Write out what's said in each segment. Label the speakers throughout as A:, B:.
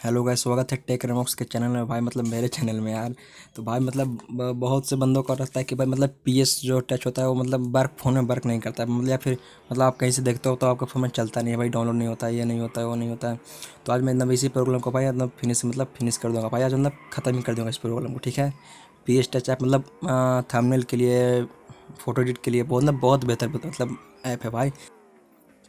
A: Hello guys, स्वागत है take रेमॉक्स के चैनल में। भाई मतलब मेरे चैनल में यार, तो भाई मतलब बहुत से बंदों का रहता है कि भाई मतलब पीएस जो टच होता है वो मतलब वर्क फ़ोन में वर्क नहीं करता है, मतलब या फिर मतलब आप कहीं से देखते हो तो आपका फ़ोन में चलता नहीं है भाई, डाउनलोड नहीं होता है, ये नहीं होता है, वो नहीं होता है। तो आज मैं मतलब इसी प्रॉब्लम को भाई मतलब फिनिश कर दूँगा भाई, आज मतलब ख़त्म ही कर दूँगा इस प्रॉब्लम को, ठीक है। पीएस टच ऐप मतलब थंबनेल के लिए, फ़ोटो एडिट के लिए बहुत बेहतर मतलब ऐप है भाई।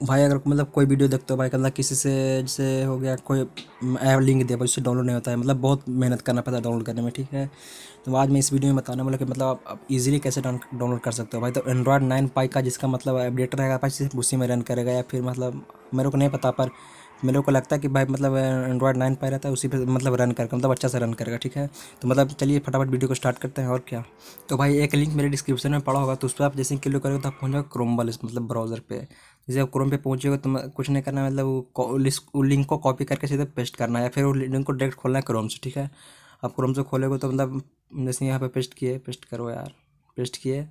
A: भाई अगर मतलब कोई वीडियो देखते हो भाई, मतलब किसी से जैसे हो गया कोई ऐप लिंक दिया भाई, उससे डाउनलोड नहीं होता है, मतलब बहुत मेहनत करना पड़ता है डाउनलोड करने में, ठीक है। तो आज मैं इस वीडियो में बताने वाला कि मतलब आप इजीली कैसे डाउनलोड कर सकते हो भाई। तो एंड्रॉयड 9 पाई का जिसका मतलब अपडेट रहेगा भाई, सिर्फ उसी में रन करेगा, या फिर मतलब मेरे को नहीं पता, पर मेरे को लगता है कि भाई मतलब एंड्रॉयड 9 पाई रहता है उसी पे मतलब रन करके मतलब अच्छा से रन करेगा, ठीक है। तो मतलब चलिए फटाफट वीडियो को स्टार्ट करते हैं और क्या। तो भाई एक लिंक मेरे डिस्क्रिप्शन में पड़ा होगा, तो उस पर आप जैसे ही क्लिक करोगे तो आप पहुँच जाओगे क्रोम वाले मतलब ब्राउज़र पे। जैसे आप क्रोम पे पहुँचोगे तो कुछ नहीं करना है, मतलब वो लिंक को कॉपी करके सीधे पेस्ट करना है, या फिर वो लिंक को डायरेक्ट खोलना है क्रोम से, ठीक है। आप क्रोम से खोलोगे तो मतलब जैसे यहाँ पे पेस्ट करो यार, पेस्ट किए,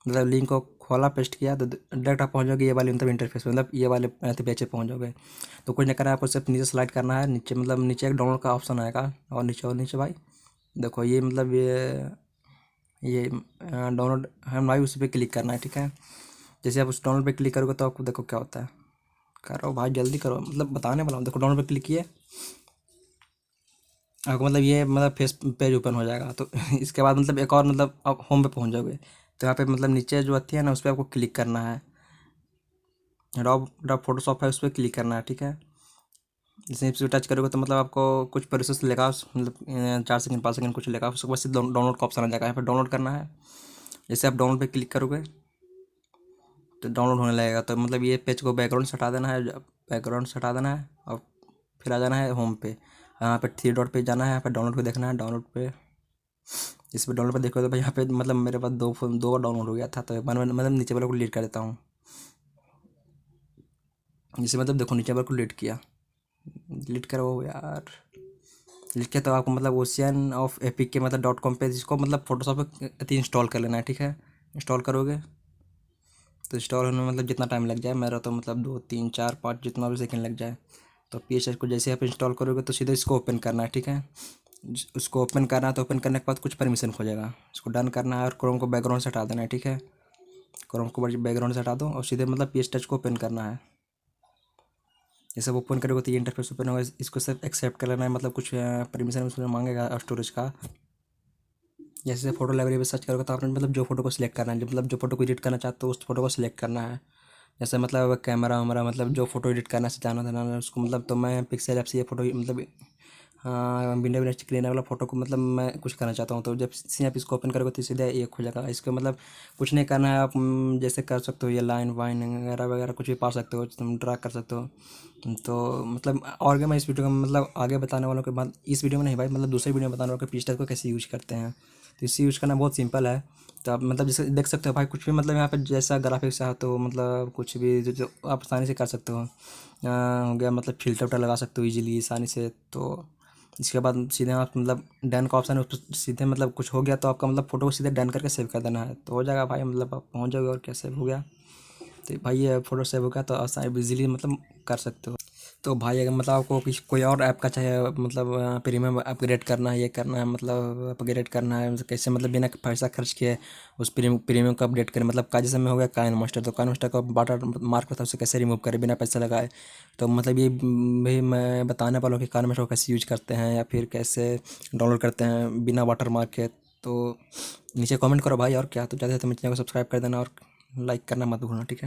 A: मतलब लिंक को खोला, पेस्ट किया तो डायरेक्ट आप पहुँच जाओगे ये वाले मतलब इंटरफेस में, मतलब ये वाले पेज पे पहुँच जाओगे। तो कुछ नहीं करना है, आपको सिर्फ नीचे स्लाइड करना है, नीचे मतलब नीचे एक डाउनलोड का ऑप्शन आएगा, और नीचे भाई देखो ये मतलब ये डाउनलोड है भाई, उसी पे क्लिक करना है, ठीक है। जैसे आप उस डाउनलोड पे क्लिक करोगे तो आपको देखो क्या होता है। करो भाई जल्दी करो, मतलब बताने वाला हूँ। देखो डाउनलोड पे क्लिक किए, आपको मतलब ये मतलब फेस पेज ओपन हो जाएगा। तो इसके बाद मतलब एक और मतलब आप होम पे पहुँच जाओगे, तो यहाँ पे मतलब नीचे जो आती है ना, उस पर आपको क्लिक करना है, ड्रॉप फोटोशॉप है, उस पर क्लिक करना है, ठीक है। जैसे इस पर टच करोगे तो मतलब आपको कुछ प्रोसेस लेगा, मतलब 4 सेकंड 5 सेकंड कुछ लेगा, उसके बाद सिर्फ डाउनलोड का ऑप्शन आ जाएगा, यहाँ पर डाउनलोड करना है। जैसे आप डाउनलोड पे क्लिक करोगे तो डाउनलोड होने लगेगा। तो मतलब ये पेज को बैकग्राउंड से हटा देना है, बैकग्राउंड से हटा देना है, और फिर आ जाना है होम पे। यहाँ पे 3 डॉट पे जाना है, यहाँ पे डाउनलोड पे देखना है, डाउनलोड पे इस पर डाउनलोड पे देखो तो भाई यहाँ पे मतलब मेरे पास दो बार डाउनलोड हो गया था, तो एक बार मतलब नीचे वाले को डिलीट कर देता हूँ। जिसे मतलब देखो नीचे वाले को डिलीट किया, डिलीट करो यार, डिलीट किया तो आपको मतलब ओशियन ऑफ एपिक के मतलब .com पे जिसको मतलब फोटोशॉप पे इंस्टॉल कर लेना है, ठीक है। इंस्टॉल करोगे तो इंस्टॉल होने में मतलब जितना टाइम लग जाए, मेरा तो मतलब 2 3 4 5 जितना भी सेकंड लग जाए। तो पीएसएस को जैसे आप इंस्टॉल करोगे तो सीधे इसको ओपन करना है, ठीक है। उसको ओपन करना है तो ओपन करने के बाद कुछ परमिशन खोजेगा, इसको डन करना है, और क्रोम को बैकग्राउंड से हटा देना है, ठीक है। क्रोम को बैकग्राउंड से हटा दो और सीधे मतलब पीएस टच को ओपन करना है। जैसे ओपन करोगे तो ये इंटरफेस ओपन होगा, इसको सिर्फ एक्सेप्ट कर लेना है, मतलब कुछ परमिशन उसमें मांगेगा स्टोरेज का। जैसे फोटो लाइब्रेरी पे सर्च करोगे तो आपने मतलब जो फोटो को सिलेक्ट करना है, मतलब जो फोटो को एडिट करना चाहते हो उस फोटो को सिलेक्ट करना है। जैसे मतलब कैमरा वैमरा मतलब जो फोटो एडिट करना से जाना था उसको, मतलब तो मैं पिक्सल ऐप से ये फोटो मतलब हाँ विंडो विंडो क्लीन वाला फोटो को मतलब मैं कुछ करना चाहता हूँ, तो जब सी आप इसको ओपन करोगे तो सीधे ये खुल जाएगा। इसको मतलब कुछ नहीं करना है, आप जैसे कर सकते हो ये लाइन वाइन वगैरह वगैरह कुछ भी पा सकते हो, तुम ड्रा कर सकते हो। तो मतलब और क्या, मैं इस वीडियो का मतलब आगे बताने वालों के बाद, इस वीडियो में नहीं भाई मतलब दूसरे वीडियो में बताने वालों के पिक्चर को कैसे यूज करते हैं। तो इसे यूज़ करना बहुत सिंपल है। तो आप मतलब जैसे देख सकते हो भाई, कुछ भी मतलब यहाँ पे जैसा ग्राफिक्स है तो मतलब कुछ भी जो आप आसानी से कर सकते हो। हो गया मतलब फिल्टर उल्टर लगा सकते हो इजीली आसानी से। तो इसके बाद सीधे आप मतलब डन का ऑप्शन है, उस पर सीधे मतलब कुछ हो गया तो आपका मतलब फ़ोटो को सीधे डन करके सेव कर देना है, तो हो जाएगा भाई, मतलब आप पहुँच जाओगे और क्या सेव हो गया। तो भाई ये फ़ोटो सेव हो गया तो आसानी इजीली मतलब कर सकते हो। तो भाई अगर मतलब आपको कोई और ऐप का चाहे मतलब प्रीमियम अपग्रेड करना है, ये करना है मतलब अपग्रेड करना है, मतलब कैसे मतलब बिना पैसा खर्च किए उस प्रीमियम को अपडेट करें, मतलब का जैसे में हो गया काइन मास्टर, तो काइन मास्टर का वाटर मार्क था उसे कैसे रिमूव करें बिना पैसा लगाए। तो मतलब ये भी मैं बताने वाला हूँ कि काइन मास्टर को कैसे यूज करते हैं या फिर कैसे डाउनलोड करते हैं बिना वाटर मार्क के। तो नीचे कमेंट करो भाई और क्या। तो ज़्यादा से मेरे चैनल को सब्सक्राइब कर देना और लाइक करना मत भूलना, ठीक है।